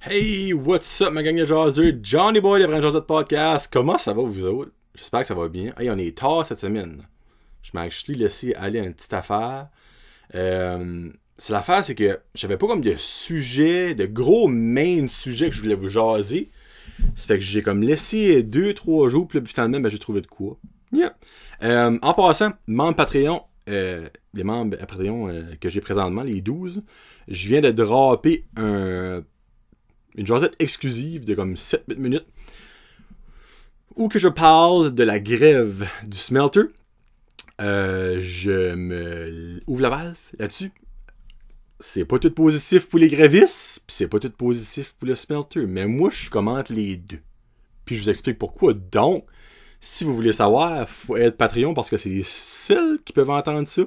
Hey, what's up ma gang de jaseux? Johnny Boy de Brand Jazette Podcast. Comment ça va vous autres? J'espère que ça va bien. Hey, on est tard cette semaine. Je m'ai laissé aller à une petite affaire. C'est l'affaire, c'est que j'avais pas comme de sujet, de gros main sujets que je voulais vous jaser. Ça fait que j'ai comme laissé 2-3 jours, puis finalement, j'ai trouvé de quoi. Yeah. En passant, membre Patreon, les membres Patreon que j'ai présentement, les 12, je viens de dropper une jasette exclusive de comme 7-8 minutes où que je parle de la grève du smelter. Je me ouvre la valve là-dessus. C'est pas tout positif pour les grévistes, pis c'est pas tout positif pour le smelter. Mais moi, je commente les deux. Puis je vous explique pourquoi. Donc, si vous voulez savoir, faut être Patreon parce que c'est les seuls qui peuvent entendre ça.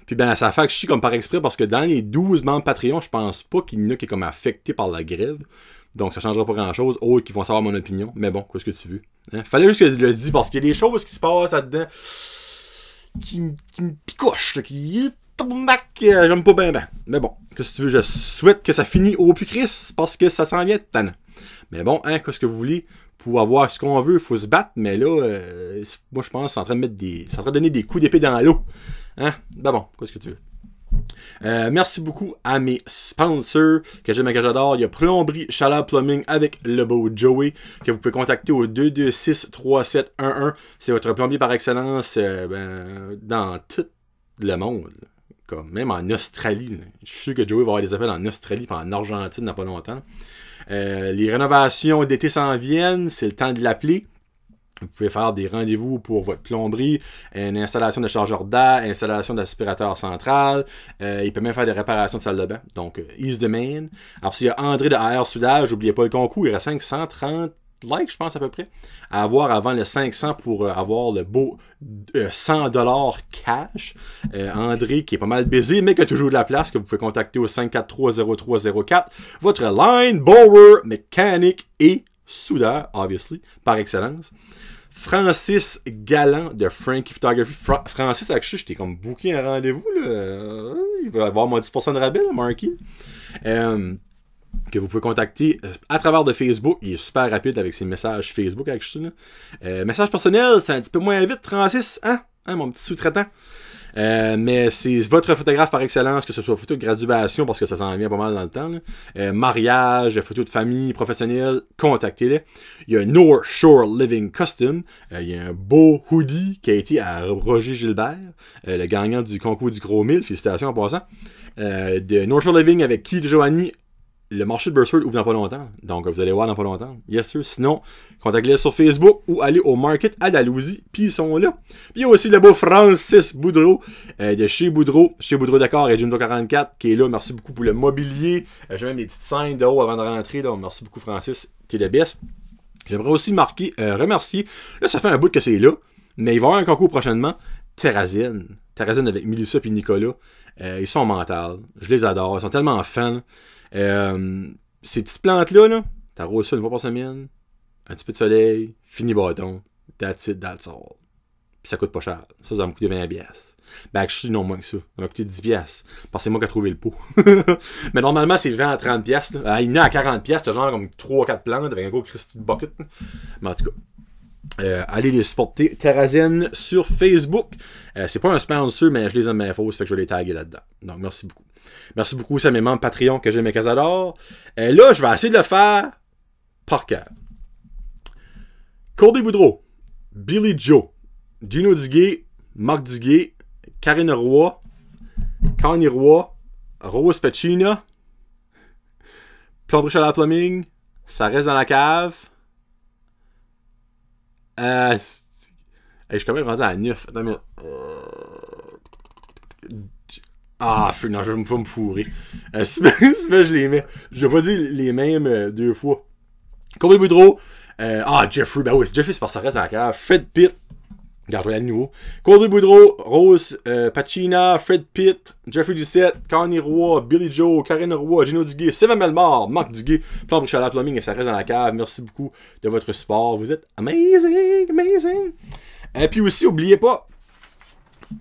Puis ben, ça fait que je suis comme par exprès parce que dans les 12 membres Patreon, je pense pas qu'il y en a qui est comme affecté par la grève. Donc ça changera pas grand chose, autres qui vont savoir mon opinion. Mais bon, qu'est-ce que tu veux? Hein? Fallait juste que je le dise parce qu'il y a des choses qui se passent là-dedans qui me picochent, qui j'aime pas bien. Mais bon, qu'est-ce que tu veux? Je souhaite que ça finisse au plus Chris parce que ça s'en vient de tannant. Mais bon, hein, qu'est-ce que vous voulez? Pour avoir ce qu'on veut, il faut se battre, mais là, moi je pense que c'est en train de mettre c'est en train de donner des coups d'épée dans l'eau. Hein? Ben bon, qu'est-ce que tu veux? Merci beaucoup à mes sponsors que j'aime et que j'adore. Il y a Plomberie Chaleur Plumbing avec le beau Joey que vous pouvez contacter au 226-3711. C'est votre plombier par excellence dans tout le monde. Comme même en Australie. Là. Je suis sûr que Joey va avoir des appels en Australie et en Argentine dans pas longtemps. Les rénovations d'été s'en viennent. C'est le temps de l'appeler. Vous pouvez faire des rendez-vous pour votre plomberie, une installation de chargeur d'air, installation d'aspirateur central. Il peut même faire des réparations de salle de bain. Donc, Ease the Main. Alors, s'il y a André de AR Soudage, n'oubliez pas le concours. Il reste 530 likes, je pense, à peu près, à avoir avant le 500 pour avoir le beau 100$ cash. André, qui est pas mal baisé, mais qui a toujours de la place, que vous pouvez contacter au 543-0304. Votre line, blower, mécanique et soudeur, obviously, par excellence. Francis Galland de Frankie Photography. Francis, actually, je t'ai comme booké un rendez-vous. Là. Il va avoir mon 10% de rabais, là, Marky. Que vous pouvez contacter à travers de Facebook. Il est super rapide avec ses messages Facebook, actually. Message personnel, c'est un petit peu moins vite, Francis. Hein, mon petit sous-traitant. Mais c'est votre photographe par excellence, que ce soit photo de graduation, parce que ça s'en vient pas mal dans le temps. Mariage, photo de famille, professionnelle, contactez-les. Il y a North Shore Living Custom. Il y a un beau hoodie qui a été à Roger Gilbert, le gagnant du concours du Gros 1000. Félicitations en passant. De North Shore Living avec Keith Joanie. Le marché de Burford ouvre dans pas longtemps. Donc, vous allez voir dans pas longtemps. Yes, sir. Sinon, contactez-les sur Facebook ou allez au Market à Dalhousie. Puis, ils sont là. Puis, il y a aussi le beau Francis Boudreau de chez Boudreau Décor et Jimdo 44 qui est là. Merci beaucoup pour le mobilier. J'ai même des petites scènes de haut avant de rentrer. Donc, merci beaucoup, Francis. T'es le best. J'aimerais aussi remercier. Là, ça fait un bout que c'est là. Mais il va y avoir un concours prochainement. Terrazine avec Mélissa et Nicolas. Ils sont mentales. Je les adore. Ils sont tellement fans. Ces petites plantes-là, là, t'arroses ça une fois par semaine, un petit peu de soleil, fini bâton, that's it, that's all. Puis ça coûte pas cher. Ça va me coûter 20$. Ben, je suis non moins que ça. Ça m'a coûté 10$. Parce que c'est moi qui ai trouvé le pot. Mais normalement, c'est 20 à 30$. Là. Il y en a à 40$, t'as genre comme 3-4 plantes avec un gros Christy de bucket. Mais en tout cas. Allez les supporter. Terrazine sur Facebook. C'est pas un sponsor, mais je les aime bien faux, ça fait que je vais les taguer là-dedans. Donc, merci beaucoup. Merci beaucoup à mes membres Patreon que j'aime et que j'adore. Là, je vais essayer de le faire par cœur. Colby Boudreau, Billy Joe, Gino Duguay, Marc Duguay, Karine Roy, Connie Roy, Rose Pacina, Plomberie Chaleur Plumbing, ça reste dans la cave. Je suis quand même rendu à 9. Attends, mais... non, je vais me fourrer. Si je les mets. Je vais pas dire les mêmes deux fois. Colby Boudreau. Jeffrey. Ben oui, Jeffrey, c'est parce que ça reste dans la cave. Fred Pitt. Regarde, je vais aller à nouveau. Colby Boudreau, Rose Pacina, Fred Pitt, Jeffrey Ducette, Connie Roy, Billy Joe, Karine Roy, Gino Duguay, Sylvain Melmar, Marc Duguay, Plomberie Chaleur Plumbing et ça reste dans la cave. Merci beaucoup de votre support. Vous êtes amazing. Et puis aussi, n'oubliez pas,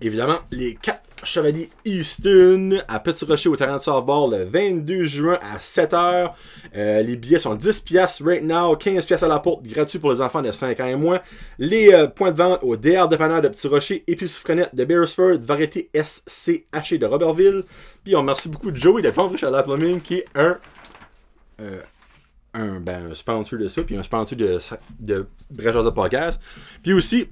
évidemment, les 4 Chevalier Easton à Petit Rocher au terrain de softball le 22 juin à 7h. Les billets sont 10$ right now, 15$ à la porte, gratuit pour les enfants de 5 ans et moins. Les points de vente au DR Dépanneur de Petit Rocher, Épicerie Frenette de Beresford, Variété SCH de Robertville. Puis on remercie beaucoup de Joey de Plomberie Chalet Plumbing qui est un sponsor de ça, puis un sponsor de Brèche de Podcast. Puis aussi,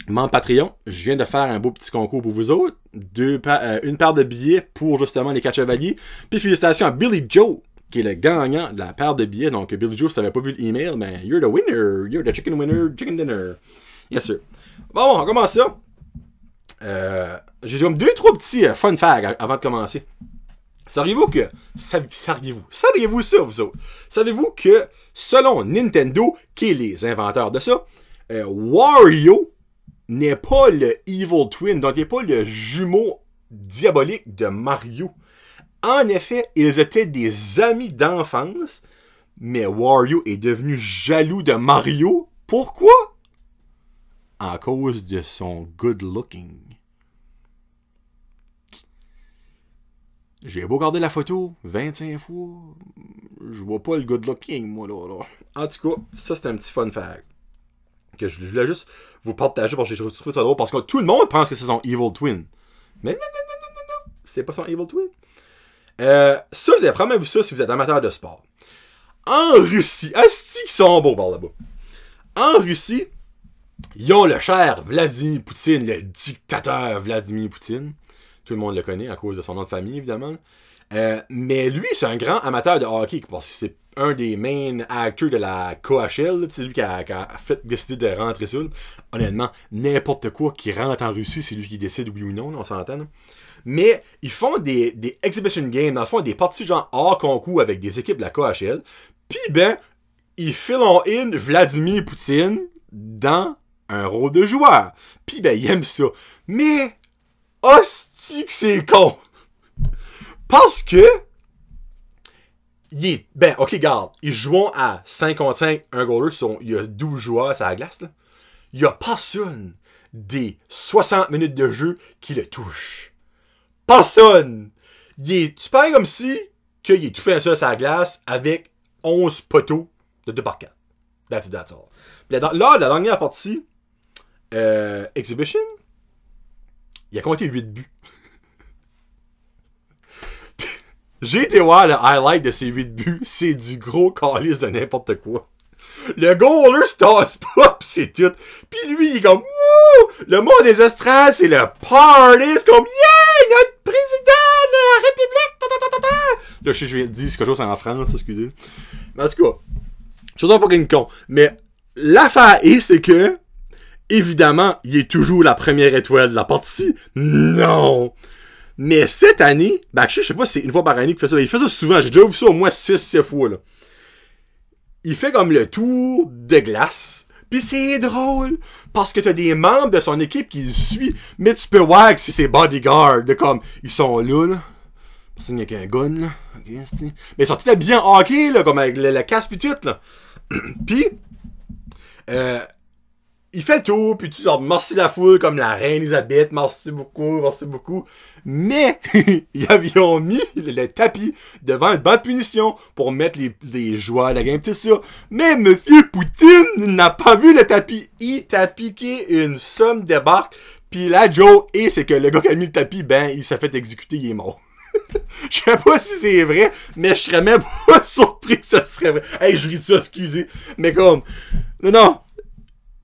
membre Patreon, je viens de faire un beau petit concours pour vous autres. Une paire de billets pour justement les 4 chevaliers. Puis félicitations à Billy Joe, qui est le gagnant de la paire de billets. Donc Billy Joe, si t'avais pas vu l'email, ben you're the winner. You're the chicken winner, chicken dinner. Yes sir. Bon, on commence ça. J'ai comme 2-3 petits fun facts avant de commencer. Saviez-vous ça, vous autres? Savez-vous que, selon Nintendo, qui est les inventeurs de ça, Wario n'est pas le Evil Twin, donc il n'est pas le jumeau diabolique de Mario. En effet, ils étaient des amis d'enfance, mais Wario est devenu jaloux de Mario. Pourquoi? À cause de son good looking. J'ai beau regarder la photo 25 fois, je vois pas le good looking, moi, là. En tout cas, ça, c'est un petit fun fact. Que je voulais juste vous partager parce que j'ai trouvé ça drôle. Parce que tout le monde pense que c'est son Evil Twin. Mais non. C'est pas son Evil Twin. Ça, vous avez probablement vu ça si vous êtes amateur de sport. En Russie, asti qui sont beaux par là-bas. En Russie, ils ont le cher Vladimir Poutine, le dictateur Vladimir Poutine. Tout le monde le connaît à cause de son nom de famille, évidemment. Mais lui, c'est un grand amateur de hockey parce que c'est un des main acteurs de la KHL. C'est lui qui a fait décider de rentrer ça. Honnêtement, n'importe quoi qui rentre en Russie, c'est lui qui décide oui ou non, on s'entend. Mais ils font des exhibition games, dans le fond, des parties genre hors concours avec des équipes de la KHL. Puis ben, ils filent in Vladimir Poutine dans un rôle de joueur. Puis ben, il aime ça. Mais hostie que c'est con! Parce que ok, garde, ils jouent à 5 contre 5, un goaler, il y a 12 joueurs à la glace, là. Il n'y a personne des 60 minutes de jeu qui le touche. Personne! Tu parles comme si qu'il est tout fait ça à la glace avec 11 poteaux de 2x4. That's all. Puis là, la dernière partie, Exhibition, il a compté 8 buts. J'ai été voir le highlight de ces 8 buts. C'est du gros calice de n'importe quoi. Le goaler se tasse pas, pis c'est tout. Pis lui, il est comme, wouh! Le mot des estrades, c'est le party. C'est comme, yeah! Notre président de la République! Là, je vais dire quelque chose en France, excusez. Mais en tout cas, chose en fucking con. Mais l'affaire c'est que, évidemment, il est toujours la première étoile de la partie. Non! Mais cette année, je sais pas si c'est une fois par année qu'il fait ça. Il fait ça souvent. J'ai déjà vu ça au moins 6-7 fois. Là. Il fait comme le tour de glace. Puis c'est drôle. Parce que t'as des membres de son équipe qui le suivent. Mais tu peux voir que c'est ses bodyguards. Comme, ils sont là. Parce qu'il n'y a qu'un gun. Là. Okay, mais ils sont tous habillés en hockey. Là, comme avec le casque et tout. Là. Puis, il fait le tour, puis tu sors, merci la foule, comme la reine Elisabeth, merci beaucoup. Mais, ils ont mis le tapis devant le banc de punition pour mettre les joueurs de la game, tout ça. Mais Monsieur Poutine n'a pas vu le tapis. Il t'a piqué une somme de barque, puis la joke, c'est que le gars qui a mis le tapis, il s'est fait exécuter, il est mort. Je sais pas si c'est vrai, mais je serais même pas surpris que ça serait vrai. Hey, je ris de ça, excusez. Mais comme, non.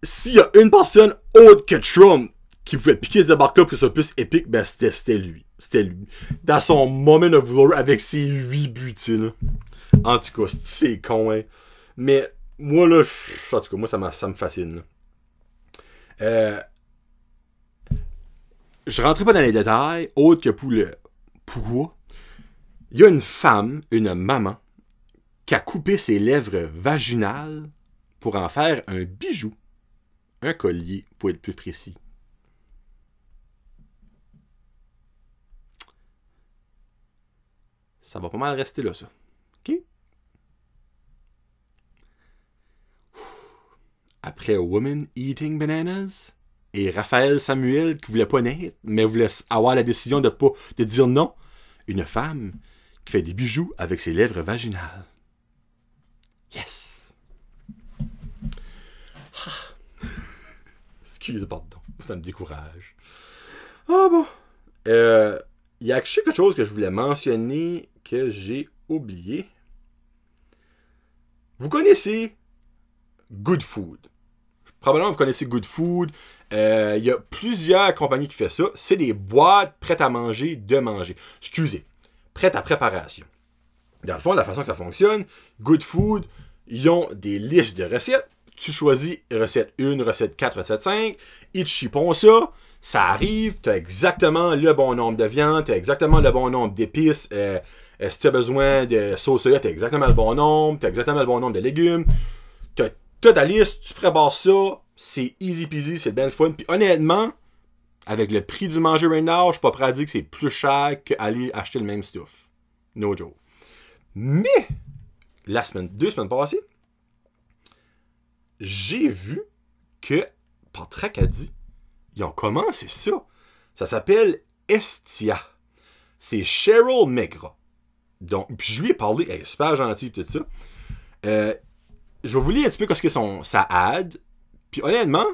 S'il y a une personne autre que Trump qui pouvait piquer ce barque-là pour que ce soit plus épique, c'était lui. C'était lui. Dans son moment of glory avec ses 8 buts, tu sais, En tout cas, c'est con, hein. Mais, moi, là, en tout cas, moi, ça me fascine, là. Je rentrerai pas dans les détails, autre que pour le pourquoi. Il y a une femme, une maman, qui a coupé ses lèvres vaginales pour en faire un bijou. Un collier, pour être plus précis. Ça va pas mal rester là, ça. OK? Après Woman Eating Bananas et Raphaël Samuel qui voulait pas naître, mais voulait avoir la décision de dire non. Une femme qui fait des bijoux avec ses lèvres vaginales. Yes! Excusez, pardon. Ça me décourage. Ah bon. Il y a quelque chose que je voulais mentionner que j'ai oublié. Vous connaissez Good Food. Probablement vous connaissez Good Food. Il y a plusieurs compagnies qui font ça. C'est des boîtes prêtes à manger, de manger. Excusez. Prêtes à préparation. Dans le fond, la façon que ça fonctionne, Good Food, ils ont des listes de recettes. Tu choisis recette 1, recette 4, recette 5. Ils te chipont ça. Ça arrive. Tu as exactement le bon nombre de viande. Tu as exactement le bon nombre d'épices. Si tu as besoin de sauce soya, tu as exactement le bon nombre. Tu as exactement le bon nombre de légumes. Tu as ta liste. Tu prépares ça. C'est easy peasy. C'est bien le fun. Puis honnêtement, avec le prix du manger right now, je suis pas prêt à dire que c'est plus cher qu'aller acheter le même stuff. No joke. Mais, 2 semaines passées, j'ai vu que, par Tracadie, ils ont commencé ça. Ça s'appelle Estia. C'est Cheryl Megra. Donc, puis je lui ai parlé, elle est super gentille et tout ça. Je vais vous lire un petit peu ce que sa ad. Puis honnêtement,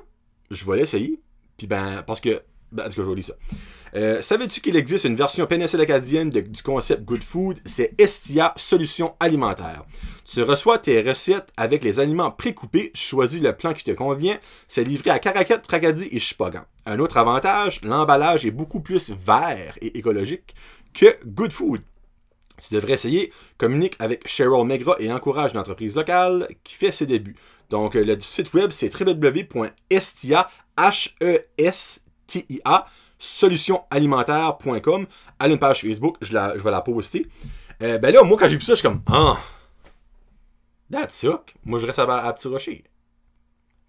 je vais l'essayer. Puis parce que, en tout cas, je vais lire ça. Savais-tu qu'il existe une version péninsule acadienne du concept Good Food? C'est Estia Solutions Alimentaires. Tu reçois tes recettes avec les aliments pré-coupés, choisis le plan qui te convient. C'est livré à Caraquette, Tracadie et Shippagan. Un autre avantage, l'emballage est beaucoup plus vert et écologique que Good Food. Tu devrais essayer. Communique avec Cheryl Megra et encourage une entreprise locale qui fait ses débuts. Donc, le site web, c'est www.estia, H-E-S-T-I-A, solutionalimentaire.com. Allez une page Facebook, je vais la poster. Là, moi, quand j'ai vu ça, je suis comme, that's suck. Moi, je reste à Petit Rocher.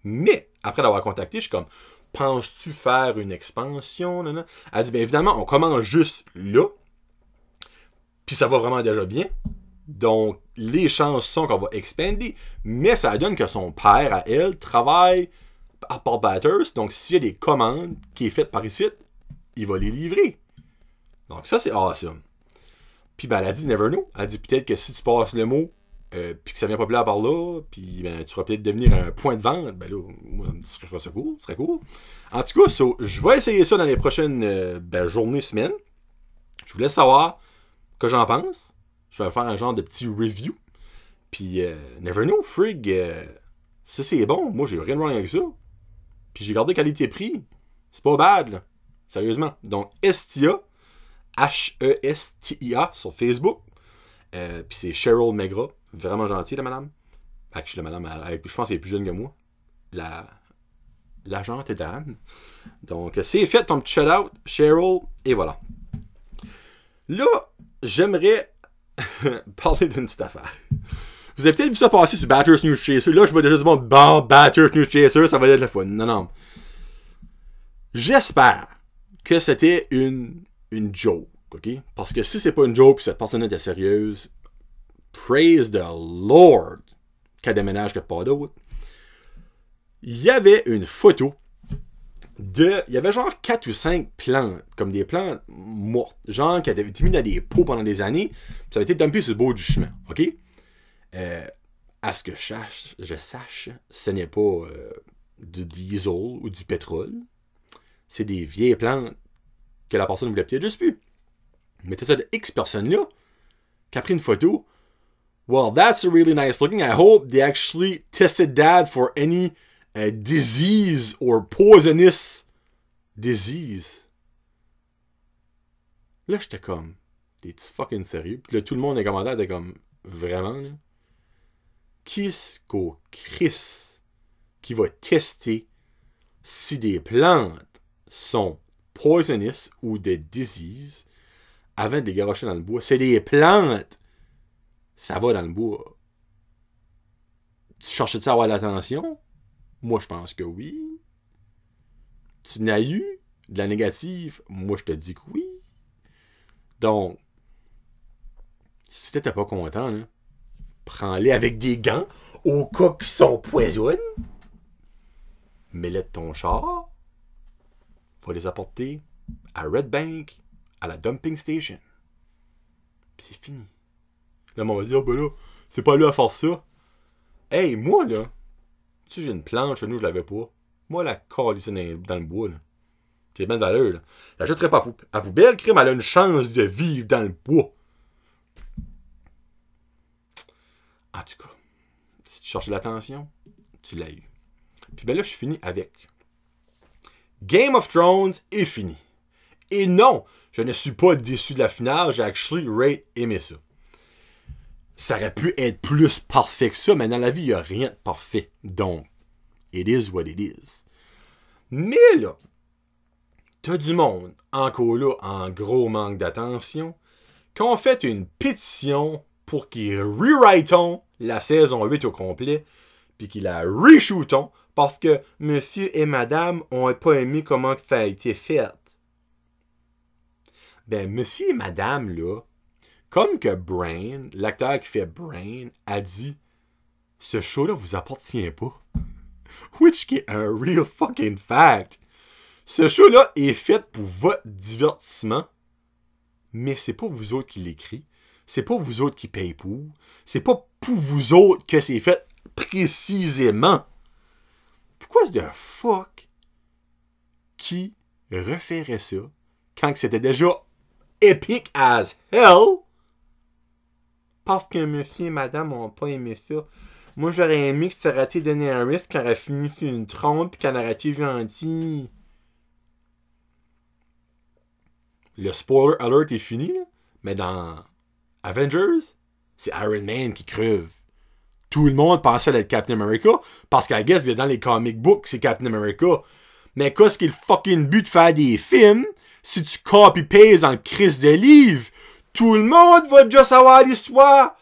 Mais, après l'avoir contacté, je suis comme, penses-tu faire une expansion? Nana? Elle dit, bien évidemment, on commence juste là. Puis ça va vraiment déjà bien. Donc, les chances sont qu'on va expander. Mais ça donne que son père, à elle, travaille à Port Batters. Donc, s'il y a des commandes qui sont faites par ici, il va les livrer. Donc, ça, c'est awesome. Puis, elle a dit, never know. Elle a dit, peut-être que si tu passes le mot, puis que ça vient populaire par là, puis tu vas peut-être devenir un point de vente, là, moi, ce serait cool. En tout cas, je vais essayer ça dans les prochaines journées, semaines. Je vous laisse savoir que j'en pense. Je vais faire un genre de petit review. Puis, never know, frig, ça c'est bon. Moi, j'ai rien de wrong avec ça. Puis, j'ai gardé qualité-prix. C'est pas bad, là. Sérieusement. Donc, Estia, H-E-S-T-I-A, sur Facebook. Puis, c'est Cheryl Megra. Vraiment gentille, la madame. La madame, je pense qu'elle est plus jeune que moi. L'agente dame. Donc, c'est fait, ton petit shout-out, Cheryl. Et voilà. Là, j'aimerais parler d'une petite affaire. Vous avez peut-être vu ça passer sur Batters News Chaser. Là, je vois déjà du monde. Bon, Batters News Chaser, ça va être le fun. Non. J'espère que c'était une joke, ok? Parce que si c'est pas une joke et cette personne est sérieuse, praise the Lord qu'elle déménage quelque part d'autre. Il y avait une photo il y avait genre 4 ou 5 plantes, comme des plantes mortes, genre qui avaient été mises dans des pots pendant des années, ça avait été dumpé sur le bord du chemin, ok? À ce que je sache, ce n'est pas du diesel ou du pétrole, c'est des vieilles plantes que la personne ne voulait peut-être juste plus. Mais t'as ça de X personnes-là qui a pris une photo. Well, that's really nice looking. I hope they actually tested that for any disease or poisonous disease. Là, j'étais comme, t'es-tu fucking sérieux? Puis là, tout le monde est commentaire était comme, vraiment, là? Qu'est-ce qu'au Christ qui va tester si des plantes sont poisonous ou des diseases avant de les garocher dans le bois? C'est des plantes! Ça va dans le bois. Tu cherches-tu à avoir l'attention? Moi, je pense que oui. Tu n'as eu de la négative? Moi, je te dis que oui. Donc, si t'étais pas content, là, prends-les avec des gants au cas qu'ils sont poisonnés. Mets-les de ton char. va les apporter à Red Bank, à la dumping station. Puis c'est fini. Là, on va dire, ben là, c'est pas lui à faire ça. Hey, moi, là, tu sais, j'ai une planche, nous, je l'avais pas. Moi, la calisse dans le bois, là. C'est bien de valeur, là. Je la jetterai pas à poubelle, crime, elle a une chance de vivre dans le bois. En tout cas, si tu cherchais l'attention, tu l'as eu. Puis ben là, je suis fini avec. Game of Thrones est fini. Et non, je ne suis pas déçu de la finale, j'ai actually aimé ça. Ça aurait pu être plus parfait que ça, mais dans la vie, il n'y a rien de parfait. Donc, it is what it is. Mais là, t'as du monde, encore là, en gros manque d'attention, qui ont fait une pétition pour qu'ils rewritons la saison 8 au complet, puis qu'ils la reshootons, parce que monsieur et madame ont pas aimé comment ça a été fait. Ben, monsieur et madame, là, comme que Brain, l'acteur qui fait Brain, a dit « Ce show-là vous appartient pas. » Which est un real fucking fact. Ce show-là est fait pour votre divertissement, mais c'est pas vous autres qui l'écrit. C'est pas vous autres qui payez pour. C'est pas pour vous autres que c'est fait précisément. Pourquoi the fuck qui referait ça quand c'était déjà epic as hell? Parce que monsieur et madame n'ont pas aimé ça. Moi, j'aurais aimé que ça aurait été Daenerys qui aurait fini sur une trompe et qu'elle aurait été gentille. Le spoiler alert est fini, là, mais dans Avengers, c'est Iron Man qui creve. Tout le monde pensait être Captain America, parce qu'à guess, dans les comic books, c'est Captain America. Mais qu'est-ce qui est le fucking but de faire des films, si tu copy-pastes dans le crise de livre, tout le monde va déjà savoir l'histoire.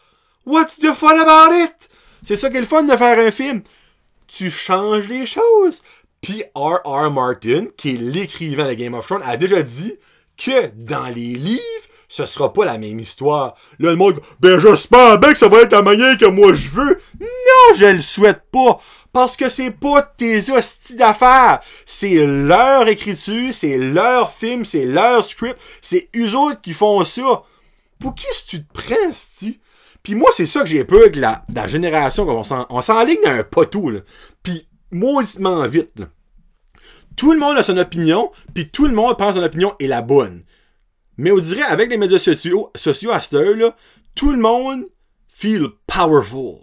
What's the fun about it? C'est ça qui est le fun de faire un film. Tu changes les choses. Puis R.R. Martin, qui est l'écrivain de Game of Thrones, a déjà dit que dans les livres, ce sera pas la même histoire. Là, le monde, ben j'espère bien que ça va être la manière que moi je veux. Non, je le souhaite pas. Parce que c'est pas tes hosties d'affaires. C'est leur écriture, c'est leur film, c'est leur script. C'est eux autres qui font ça. Pour qui est-ce que tu te prends, c'ti? Puis moi, c'est ça que j'ai peur que la génération, on s'enligne dans un poteau, là. Puis mauditement vite, là. Tout le monde a son opinion, puis tout le monde pense que son opinion est la bonne. Mais on dirait, avec les médias sociaux à cette heure-là, tout le monde feel powerful.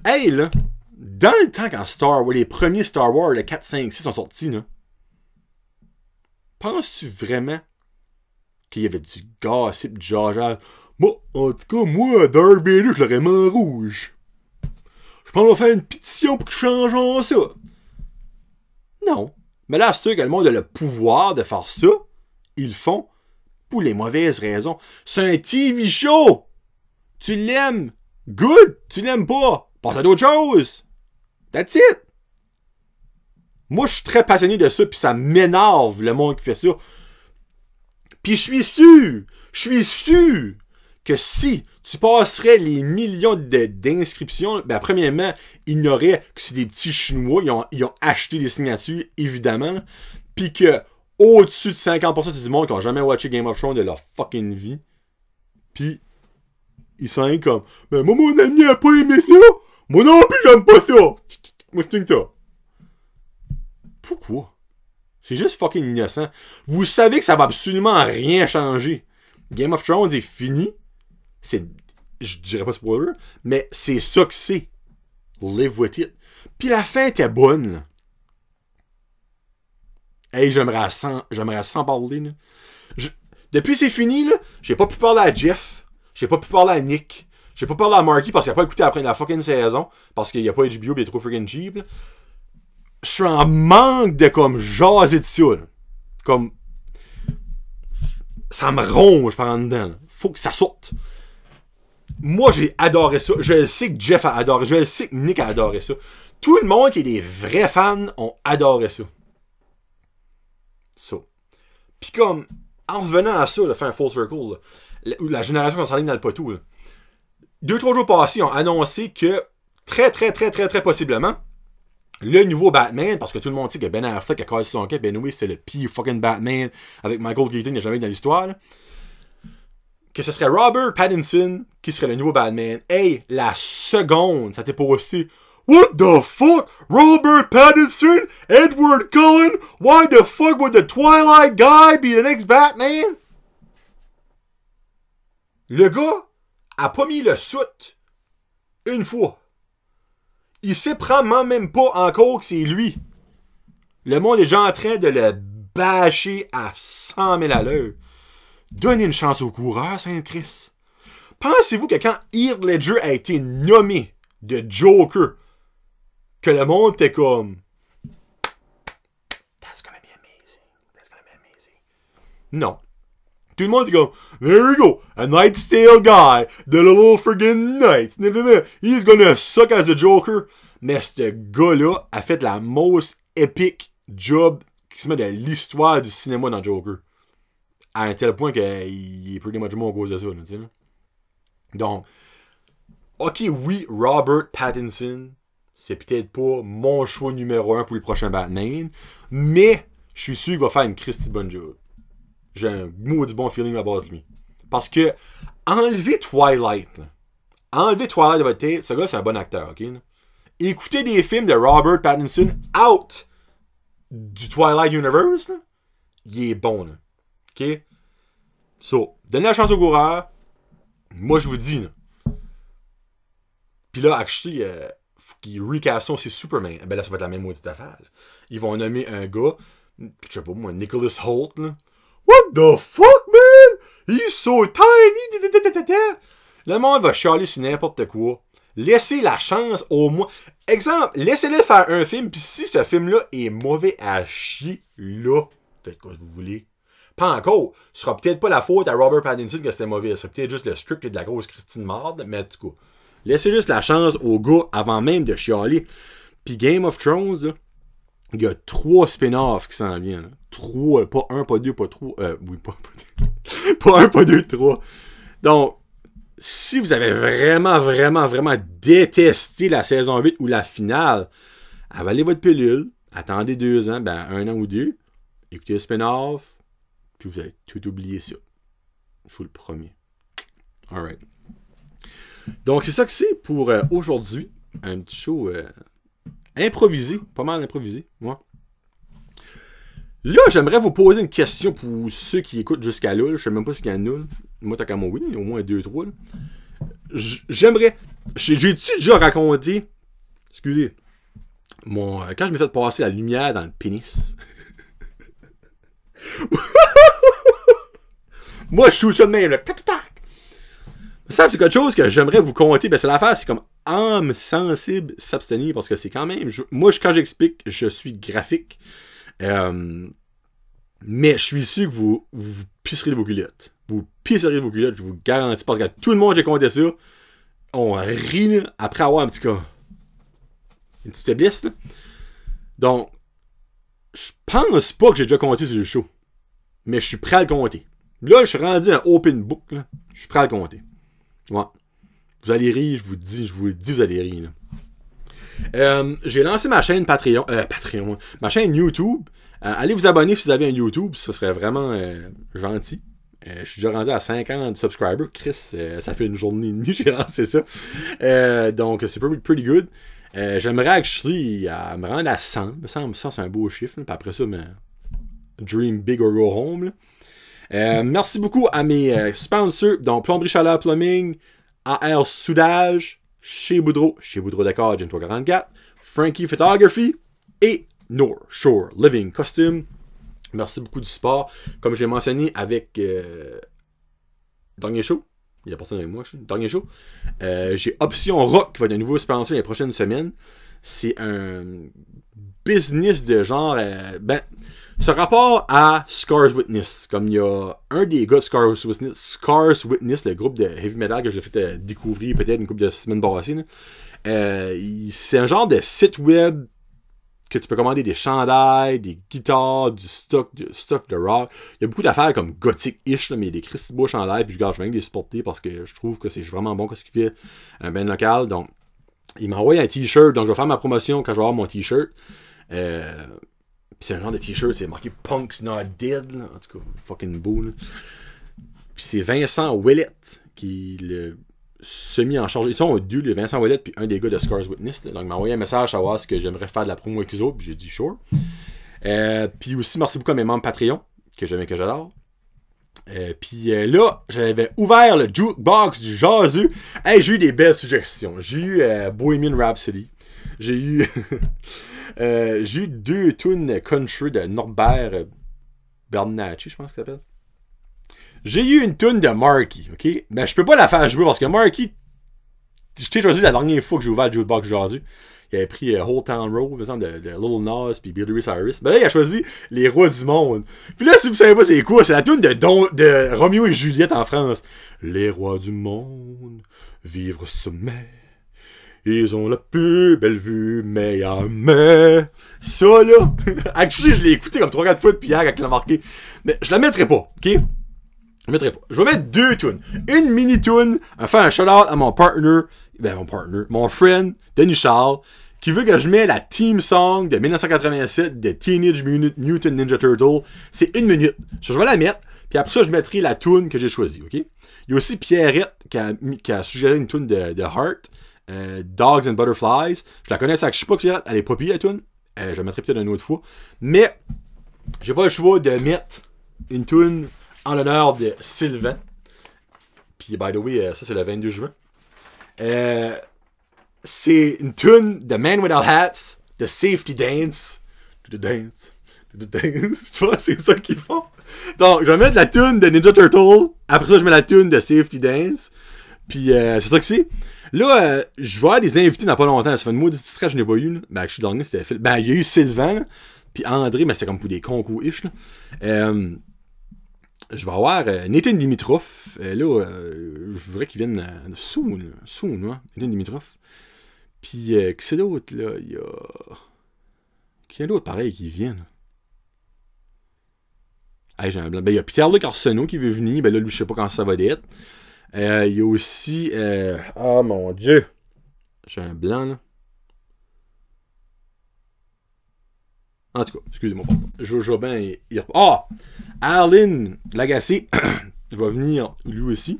Hey, là, dans le temps quand Star Wars, les premiers Star Wars, le 4, 5, 6 sont sortis, là, penses-tu vraiment qu'il y avait du gossip, du jageage? Moi, en tout cas, moi, Darth Vader, je l'aurais mis en rouge. Je pense qu'on va faire une pétition pour qu'ils changent ça. Non. Mais là, c'est sûr que le monde a le pouvoir de faire ça. Ils le font pour les mauvaises raisons. C'est un TV show. Tu l'aimes. Good. Tu l'aimes pas. Passe à d'autres choses. That's it. Moi, je suis très passionné de ça, puis ça m'énerve, le monde qui fait ça. Puis je suis sûr que si tu passerais les millions d'inscriptions, ben premièrement, il y aurait que c'est des petits Chinois, ils ont acheté des signatures, évidemment, puis que au-dessus de 50% c'est du monde qui n'a jamais watché Game of Thrones de leur fucking vie. Puis ils sont comme, ben moi mon ami a pas aimé ça, moi non plus j'aime pas ça. Moi c'est ça. Pourquoi? C'est juste fucking innocent. Vous savez que ça va absolument rien changer. Game of Thrones est fini. Je dirais pas spoiler, mais c'est ça que c'est. Live with it. Puis la fin était bonne, là. Hey, j'aimerais sans parler, là. Depuis c'est fini, là, j'ai pas pu parler à Jeff. J'ai pas pu parler à Nick. J'ai pas parlé à Marky parce qu'il a pas écouté après la fucking saison. Parce qu'il y a pas HBO, il est trop freaking cheap, là. Je suis en manque de comme jaser de ça, là. Comme ça me ronge par en dedans, là. Faut que ça sorte. Moi, j'ai adoré ça. Je sais que Jeff a adoré. Je sais que Nick a adoré ça. Tout le monde qui est des vrais fans ont adoré ça. Ça. Puis comme, en revenant à ça, là, faire un full circle, là, la génération qui s'enligne dans le poteau, là, 2-3 jours passés, ils ont annoncé que très possiblement, le nouveau Batman, parce que tout le monde sait que Ben Affleck a cassé son cap, ben oui, c'était le pire fucking Batman avec Michael Keaton, il n'y a jamais eu dans l'histoire, là. Que ce serait Robert Pattinson qui serait le nouveau Batman. Hey, la seconde, ça t'est posté. What the fuck? Robert Pattinson? Edward Cullen? Why the fuck would the Twilight guy be the next Batman? Le gars a pas mis le soute une fois. Il sait probablement même pas encore que c'est lui. Le monde est déjà en train de le bâcher à 100 000 à l'heure. Donnez une chance au coureur, Saint-Christ. Pensez-vous que quand Heath Ledger a été nommé de Joker, que le monde était comme That's gonna be amazing. That's gonna be amazing. Non. Tout le monde est comme There we go. A Knight's Tale guy. The little friggin' knight. He's gonna suck as a Joker. Mais ce gars-là a fait la most epic job qui se met de l'histoire du cinéma dans Joker. À un tel point qu'il est pretty much mort à cause de ça. Tu sais, là. Donc, ok, oui, Robert Pattinson, c'est peut-être pas mon choix numéro 1 pour le prochain Batman, mais je suis sûr qu'il va faire une Christy bonne job. J'ai un maudit bon feeling about lui. Parce que, enlever Twilight de votre tête, ce gars c'est un bon acteur, ok? Là? Écoutez des films de Robert Pattinson out du Twilight Universe, là, il est bon, là. OK? So, donnez la chance au coureur. Moi, je vous dis, là. Puis là, actually, faut qu'ils recassent aussi Superman. Ben là, ça va être la même maudite affaire. Là. Ils vont nommer un gars, je sais pas moi, Nicholas Hoult, là. What the fuck, man? He's so tiny! Le monde va chialer sur n'importe quoi. Laissez la chance au moins. Exemple, laissez-le faire un film, puis si ce film-là est mauvais à chier, là, faites quoi vous voulez. Pas encore. Ce sera peut-être pas la faute à Robert Pattinson que c'était mauvais. Ce sera peut-être juste le script qui est de la grosse Christine marde, mais en tout cas, laissez juste la chance au gars avant même de chialer. Puis Game of Thrones, là, il y a 3 spin-offs qui s'en viennent. 3, pas 1, pas 2, pas 3. Oui, pas 2. Pas 1, pas 2, 3. Donc, si vous avez vraiment détesté la saison 8 ou la finale, avalez votre pilule, attendez 2 ans, ben 1 an ou 2, écoutez le spin-off, puis vous allez tout oublier ça. Je vous le promets. Alright. Donc, c'est ça que c'est pour aujourd'hui. Un petit show improvisé, pas mal improvisé, moi. Là, j'aimerais vous poser une question pour ceux qui écoutent jusqu'à là. Je sais même pas ce qu'il y en a. Moi, t'as qu'à moi, oui, au moins 2-3. J'aimerais. J'ai-tu déjà raconté. Excusez. Quand je m'ai fait passer la lumière dans le pénis. Moi, je suis ça de même, là. Ça, c'est quelque chose que j'aimerais vous conter. Ben, c'est l'affaire, c'est comme âme sensible s'abstenir parce que c'est quand même. Moi, quand j'explique, je suis graphique. Mais je suis sûr que vous pisserez de vos culottes. Vous pisserez de vos culottes, je vous garantis. Parce que tout le monde, j'ai compté ça. On rit là, après avoir un petit cas. Une petite faiblesse, là. Donc, je pense pas que j'ai déjà compté sur le show. Mais je suis prêt à le compter. Là, je suis rendu un open book. Là. Je suis prêt à le compter. Ouais. Vous allez rire, je vous le dis, vous allez rire. Là. J'ai lancé ma chaîne Patreon, ma chaîne YouTube. Allez vous abonner si vous avez un YouTube, ce serait vraiment gentil. Je suis déjà rendu à 50 subscribers. Chris, ça fait une journée et demie que j'ai lancé ça. Donc, c'est pretty good. J'aimerais actually me rendre à 100. Me semble 100, c'est un beau chiffre. Puis après ça, dream big or go home. Merci beaucoup à mes sponsors, donc Plomberie Chaleur Plumbing, AR Soudage, chez Boudreau Dakar, Gen 344, Frankie Photography et North Shore Living Costume. Merci beaucoup du support. Comme j'ai mentionné avec dernier show, il y a personne avec moi, dernier show, j'ai Option Rock qui va être un nouveau sponsor les prochaines semaines. C'est un business de genre, ce rapport à Scars Witness, comme il y a un des gars de Scars Witness, le groupe de heavy metal que j'ai fait découvrir peut-être une couple de semaines passées, c'est un genre de site web que tu peux commander des chandails, des guitares, du stuff de rock. Il y a beaucoup d'affaires comme gothic-ish, mais il y a des Christy beaux chandails, puis je viens de les supporter parce que je trouve que c'est vraiment bon ce qu'il fait un band local. Donc, Il m'a envoyé un t-shirt, donc je vais faire ma promotion quand je vais avoir mon t-shirt. Puis c'est un genre de t-shirt, c'est marqué Punk's Not Dead, là. En tout cas, fucking beau. Là. Puis c'est Vincent Ouellette qui le semi en charge. Ils sont deux, les Vincent Ouellette puis un des gars de Scars Witness. Donc il m'a envoyé un message à savoir ce que j'aimerais faire de la promo avec eux autres, puis j'ai dit sure. Puis aussi, merci beaucoup à mes membres Patreon, que j'aime et que j'adore. Puis là, j'avais ouvert le jukebox du jaseux. Hey, j'ai eu des belles suggestions. J'ai eu Bohemian Rhapsody. J'ai eu j'ai eu 2 tunes country de Norbert Bernacchi, je pense qu'il s'appelle. J'ai eu une tune de Marky, ok? Mais je peux pas la faire jouer parce que Marky, je t'ai choisi la dernière fois que j'ai ouvert le jukebox du jaseux. Il avait pris Whole Town Road, par exemple, de Little Nas puis Billy Ray Cyrus. Ben là, il a choisi Les Rois du Monde. Puis là, si vous savez pas c'est quoi, c'est la tune de Roméo et Juliette en France. Les rois du monde vivent au sommet. Ils ont la plus belle vue, mais ça, là, actually, je l'ai écouté comme 3-4 fois depuis hier quand il l'a marqué. Mais je la mettrai pas, ok? Je la mettrai pas. Je vais mettre 2 tunes. Une mini-tune, à faire un shout-out à mon partner, mon friend, Denis Charles, qui veut que je mette la theme song de 1987 de Teenage Mutant Ninja Turtle. C'est 1 minute. Je vais la mettre, puis après ça, je mettrai la tune que j'ai choisie, ok? Il y a aussi Pierrette qui a suggéré une tune de Heart. Dogs and Butterflies. Je la connais, ça que je sais pas Pierrette, elle est pas pire la tune. Je la mettrai peut-être une autre fois. Mais j'ai pas le choix de mettre une tune en l'honneur de Sylvain. Puis by the way, ça c'est le 22 juin. C'est une tune de Man Without Hats, de Safety Dance. To the dance. To the dance. Tu vois, c'est ça qu'ils font. Donc, je vais mettre la tune de Ninja Turtle. Après ça, je mets la tune de Safety Dance. Puis, c'est ça que c'est. Là, je vais avoir des invités dans pas longtemps. Ça fait une maudite stress, je n'ai pas eu. Là. Ben, je suis dernier, c'était Phil. Ben, il y a eu Sylvain, là, puis André, mais c'est comme pour des concours-ish. Là. Je vais avoir Nathan Dimitrov. Là, je voudrais qu'il vienne soon, hein? Nathan Dimitrov. Puis, qui c'est d'autre, là? Il y a... Qui y a d'autre pareil qui vient, là? Hey, j'ai un blanc. Ben, il y a Pierre-Luc Arsenault qui veut venir. Ben là, lui, je sais pas quand ça va être. Il y a aussi... Oh mon Dieu! J'ai un blanc, là. En tout cas, excusez-moi. Je vais bien... Arlen Lagacé va venir, lui aussi,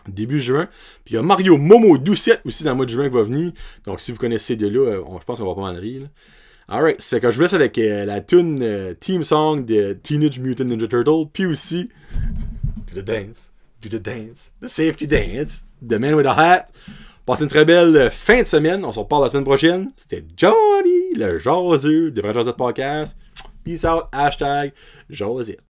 début juin. Puis il y a Mario Momo Doucette aussi dans le mois de juin qui va venir. Donc, si vous connaissez de là, je pense qu'on va pas mal rire, là. Alright, ça fait que je vous laisse avec la tune theme song de Teenage Mutant Ninja Turtle. Puis aussi... To the dance. Do the dance, the safety dance, the man with a hat. Passez une très belle fin de semaine. On se reparle la semaine prochaine. C'était Johnny, le jaseux de Brand Josette Podcast. Peace out, hashtag Josette.